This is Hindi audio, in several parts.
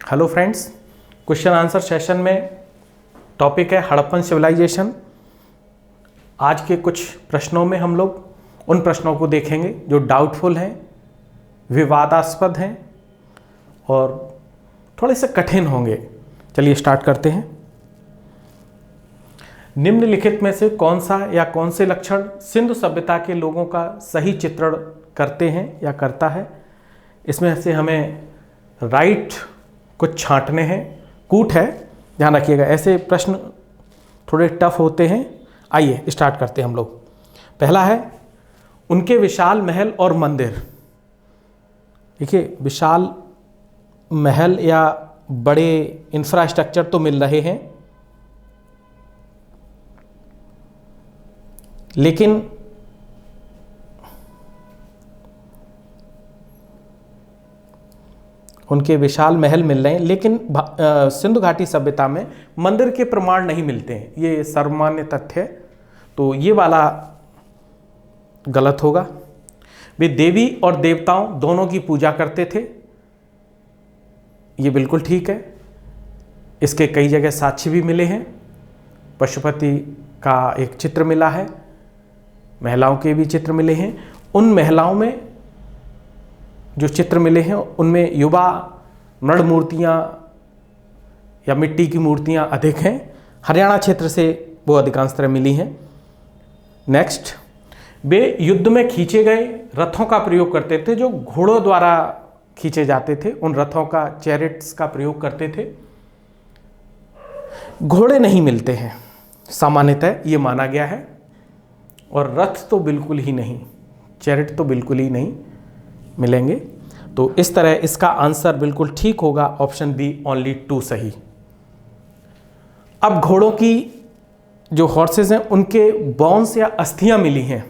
Hello friends, question answer session में टॉपिक है हड़प्पन सिविलाइजेशन। आज के कुछ प्रश्नों में हम लोग उन प्रश्नों को देखेंगे जो डाउटफुल हैं, विवादास्पद हैं और थोड़े से कठिन होंगे। चलिए स्टार्ट करते हैं। निम्नलिखित में से कौन सा या कौन से लक्षण सिंधु सभ्यता के लोगों का सही चित्रण करते हैं या करता है? इसमें से हमें राइट कुछ छांटने हैं। कूट है, ध्यान रखिएगा, ऐसे प्रश्न थोड़े टफ होते हैं। आइए स्टार्ट करते हैं हम लोग। पहला है उनके विशाल महल और मंदिर। देखिए, विशाल महल या बड़े इंफ्रास्ट्रक्चर तो मिल रहे हैं, लेकिन उनके विशाल महल मिल रहे हैं, लेकिन सिंधु घाटी सभ्यता में मंदिर के प्रमाण नहीं मिलते हैं। ये सर्वमान्य तथ्य है, तो ये वाला गलत होगा। वे देवी और देवताओं दोनों की पूजा करते थे, ये बिल्कुल ठीक है। इसके कई जगह साक्ष्य भी मिले हैं। पशुपति का एक चित्र मिला है, महिलाओं के भी चित्र मिले हैं। उन महिलाओं में जो चित्र मिले हैं उनमें युवा मृण मूर्तियाँ या मिट्टी की मूर्तियाँ अधिक हैं। हरियाणा क्षेत्र से वो अधिकांश तरह मिली हैं। नेक्स्ट, वे युद्ध में खींचे गए रथों का प्रयोग करते थे, जो घोड़ों द्वारा खींचे जाते थे। उन रथों का चैरिट्स का प्रयोग करते थे। घोड़े नहीं मिलते हैं, सामान्यतः ये माना गया है। और रथ तो बिल्कुल ही नहीं, चैरिट तो बिल्कुल ही नहीं मिलेंगे। तो इस तरह इसका आंसर बिल्कुल ठीक होगा, ऑप्शन बी ओनली 2 सही। अब घोड़ों की जो हॉर्सेस हैं उनके बोन्स या अस्थियां मिली हैं,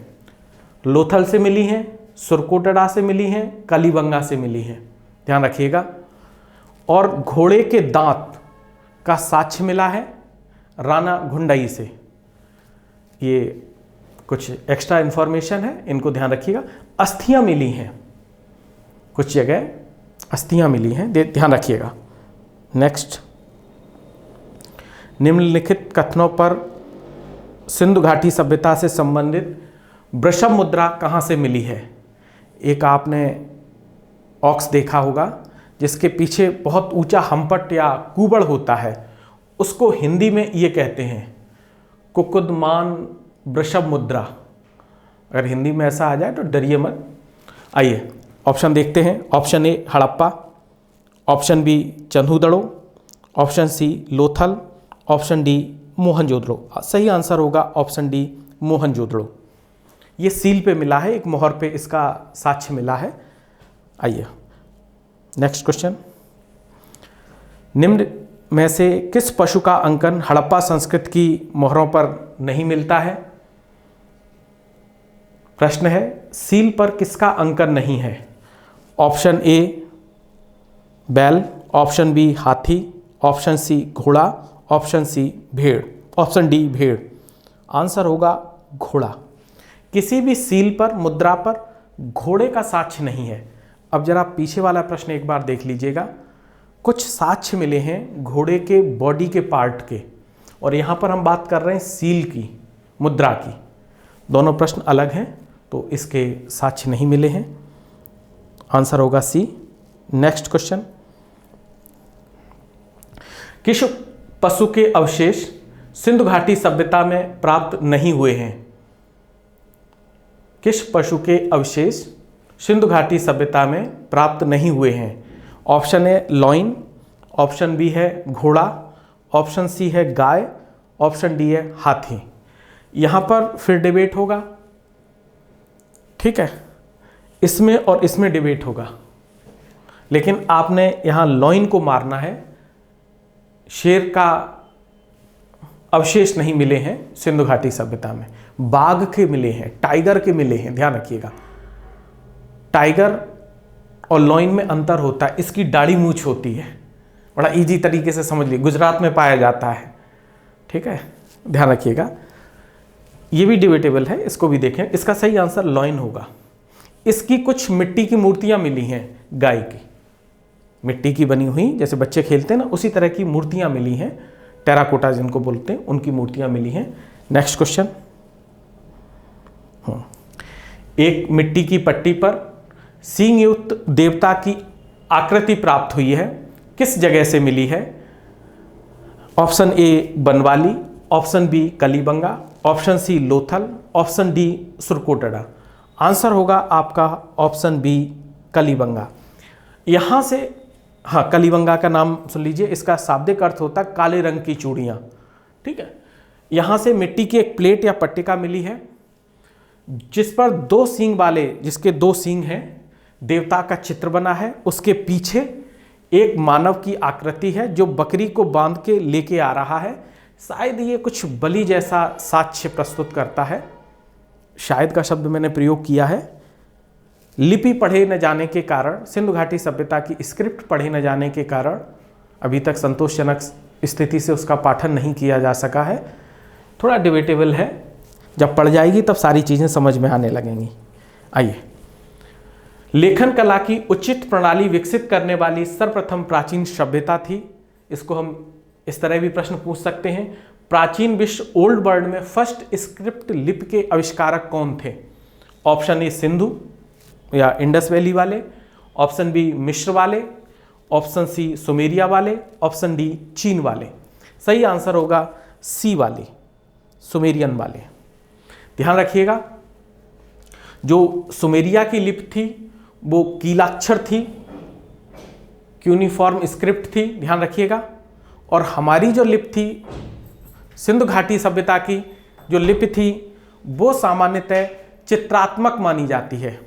लोथल से मिली हैं, सुरकोटड़ा से मिली हैं, कलीबंगा से मिली हैं, ध्यान रखिएगा। और घोड़े के दांत का साक्ष्य मिला है राणा घुंडई से। ये कुछ एक्स्ट्रा इंफॉर्मेशन है, इनको ध्यान रखिएगा। अस्थियां मिली हैं, कुछ जगह अस्थियां मिली हैं, ध्यान रखिएगा। नेक्स्ट, निम्नलिखित कथनों पर सिंधु घाटी सभ्यता से संबंधित वृषभ मुद्रा कहाँ से मिली है? एक आपने ऑक्स देखा होगा जिसके पीछे बहुत ऊंचा हम्पट या कुबड़ होता है, उसको हिंदी में ये कहते हैं कुकुदमान वृषभ मुद्रा। अगर हिंदी में ऐसा आ जाए तो डरिए मत। आइए ऑप्शन देखते हैं। Option A Harappa, option B Chanhudaro, option C Lothal, option D Mohenjodaro. सही आंसर होगा ऑप्शन डी मोहनजोदड़ो। ये सील पे मिला है, एक मोहर पे इसका साक्ष्य मिला है। आइए नेक्स्ट क्वेश्चन। निम्न में से किस पशु का अंकन हड़प्पा संस्कृति की मोहरों पर नहीं मिलता है? प्रश्न है सील पर किसका अंकन नहीं है? ऑप्शन ए बैल, ऑप्शन बी हाथी, ऑप्शन सी घोड़ा, ऑप्शन सी भेड़, ऑप्शन डी भेड़। आंसर होगा घोड़ा। किसी भी सील पर, मुद्रा पर घोड़े का साक्ष्य नहीं है। अब जरा पीछे वाला प्रश्न एक बार देख लीजिएगा। कुछ साक्ष्य मिले हैं घोड़े के बॉडी के पार्ट के, और यहाँ पर हम बात कर रहे हैं सील की, मुद्रा की। दोनों प्रश्न अलग हैं, तो इसके साक्ष्य नहीं मिले हैं। आंसर होगा सी। नेक्स्ट क्वेश्चन, किस पशु के अवशेष सिंधु घाटी सभ्यता में प्राप्त नहीं हुए हैं? किस पशु के अवशेष सिंधु घाटी सभ्यता में प्राप्त नहीं हुए हैं? Option A lion, option B है घोड़ा, ऑप्शन सी है गाय, ऑप्शन डी है हाथी। यहां पर फिर डिबेट होगा, ठीक है, इसमें और इसमें डिबेट होगा, लेकिन आपने यहां लॉइन को मारना है। शेर का अवशेष नहीं मिले हैं सिंधु घाटी सभ्यता में, बाघ के मिले हैं, टाइगर के मिले हैं, ध्यान रखिएगा। टाइगर और लॉइन में अंतर होता है, इसकी दाढ़ी मूछ होती है। बड़ा इजी तरीके से समझ लीजिए, गुजरात में पाया जाता है, ठीक है, ध्यान रखिएगा। ये भी डिबेटेबल है, इसको भी देखें। इसका सही आंसर लॉइन होगा। इसकी कुछ मिट्टी की मूर्तियां मिली हैं गाय की, मिट्टी की बनी हुई, जैसे बच्चे खेलते हैं ना, उसी तरह की मूर्तियां मिली हैं, टेराकोटा जिनको बोलते हैं, उनकी मूर्तियां मिली हैं। नेक्स्ट क्वेश्चन, एक मिट्टी की पट्टी पर सींग युक्त देवता की आकृति प्राप्त हुई है, किस जगह से मिली है? Option A Banawali, option B Kalibangan, option C Lothal, option D Surkotada. Answer होगा आपका ऑप्शन बी कलीबंगा। यहाँ से, हाँ, कलीबंगा का नाम सुन लीजिए, इसका शाब्दिक अर्थ होता है काले रंग की चूड़ियाँ। ठीक है, यहाँ से मिट्टी की एक प्लेट या पट्टिका मिली है जिस पर दो सींग वाले, जिसके दो सींग हैं, देवता का चित्र बना है। उसके पीछे एक मानव की आकृति है जो बकरी को बांध के लेके आ रहा है। शायद ये कुछ बलि जैसा साक्ष्य प्रस्तुत करता है, शायद का शब्द मैंने प्रयोग किया है। लिपि पढ़े न जाने के कारण, सिंधु घाटी सभ्यता की स्क्रिप्ट पढ़े न जाने के कारण अभी तक संतोषजनक स्थिति से उसका पाठन नहीं किया जा सका है। थोड़ा डिबेटेबल है, जब पढ़ जाएगी तब सारी चीज़ें समझ में आने लगेंगी। आइए, लेखन कला की उचित प्रणाली विकसित करने वाली सर्वप्रथम प्राचीन सभ्यता थी। इसको हम इस तरह भी प्रश्न पूछ सकते हैं, प्राचीन विश्व ओल्ड वर्ल्ड में फर्स्ट स्क्रिप्ट लिपि के आविष्कारक कौन थे? ऑप्शन ए सिंधु या इंडस वैली वाले, ऑप्शन बी मिस्र वाले, ऑप्शन सी सुमेरिया वाले, ऑप्शन डी चीन वाले। सही आंसर होगा सी वाले, सुमेरियन वाले। ध्यान रखिएगा, जो सुमेरिया की लिपि थी वो कीलाक्षर थी, क्यूनिफॉर्म स्क्रिप्ट थी, ध्यान रखिएगा। और हमारी जो लिपि थी, सिंधु घाटी सभ्यता की जो लिपि थी, वो सामान्यतः चित्रात्मक मानी जाती है।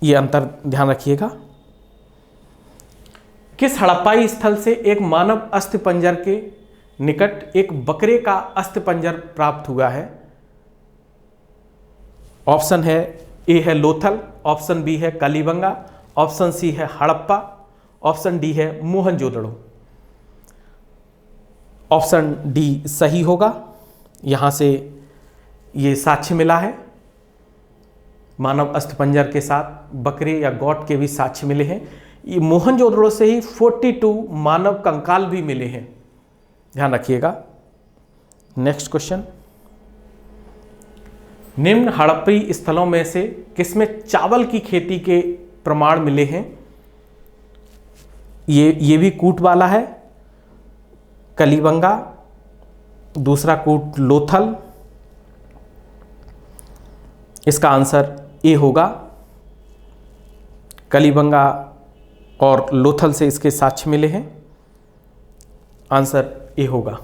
ये अंतर ध्यान रखिएगा। किस हड़प्पाई स्थल से एक मानव अस्थिपंजर के निकट एक बकरे का अस्थिपंजर प्राप्त हुआ है? ऑप्शन है ए है लोथल, ऑप्शन बी है कलीबंगा, ऑप्शन सी है हड़प्पा, ऑप्शन डी है मोहनजोदड़ो। ऑप्शन डी सही होगा। यहां से ये साक्ष्य मिला है, मानव अस्थिपंजर के साथ बकरे या गौट के भी साक्ष्य मिले हैं। ये मोहनजोदड़ो से ही 42 मानव कंकाल भी मिले हैं, ध्यान रखिएगा। नेक्स्ट क्वेश्चन, निम्न हड़प्पी स्थलों में से किसमें चावल की खेती के प्रमाण मिले हैं? ये भी कूट वाला है, कलीबंगा, दूसरा कूट लोथल। इसका आंसर ए होगा, कलीबंगा और लोथल से इसके साक्ष्य मिले हैं। आंसर ए होगा।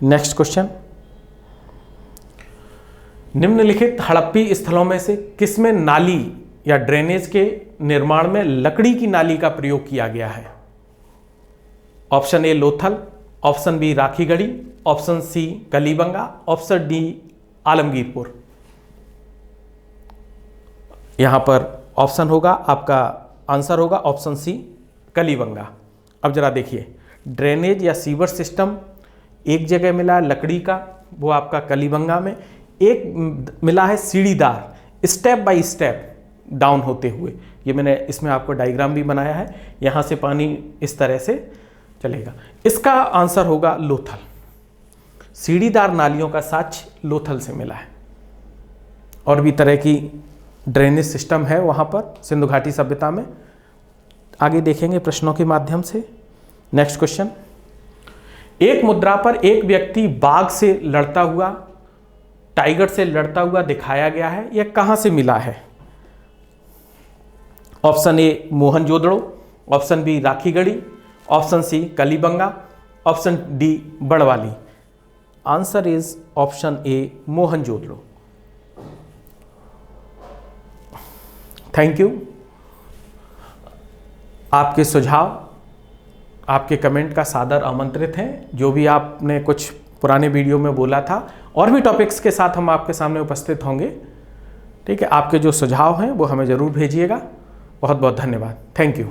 नेक्स्ट क्वेश्चन, निम्नलिखित हड़प्पी स्थलों में से किसमें नाली या ड्रेनेज के निर्माण में लकड़ी की नाली का प्रयोग किया गया है? Option A Lothal, option B Rakhigarhi, option C Kalibangan, option D Alamgirpur. यहां पर ऑप्शन होगा, आपका आंसर होगा ऑप्शन सी कलीबंगा। अब जरा देखिए, ड्रेनेज या सीवर सिस्टम एक जगह मिला है लकड़ी का, वो आपका कलीबंगा में। एक मिला है सीढ़ीदार, स्टेप बाय स्टेप डाउन होते हुए। ये मैंने इसमें आपको डायग्राम भी बनाया है, यहाँ से पानी इस तरह से चलेगा। इसका आंसर होगा लोथल। सीढ़ीदार नालियों का साक्ष्य लोथल से मिला है। और भी तरह की ड्रेनेज सिस्टम है वहाँ पर सिंधु घाटी सभ्यता में, आगे देखेंगे प्रश्नों के माध्यम से। नेक्स्ट क्वेश्चन, एक मुद्रा पर एक व्यक्ति बाघ से लड़ता हुआ, टाइगर से लड़ता हुआ दिखाया गया है, यह कहां से मिला है? Option A Mohenjodaro, option B Rakhigarhi, option C Kalibangan, option D Banawali. Answer is option A Mohenjodaro. Thank you. आपके सुझाव, आपके कमेंट का सादर आमंत्रित हैं। जो भी आपने कुछ पुराने वीडियो में बोला था, और भी टॉपिक्स के साथ हम आपके सामने उपस्थित होंगे। ठीक है, आपके जो सुझाव हैं वो हमें ज़रूर भेजिएगा। बहुत बहुत धन्यवाद। Thank you.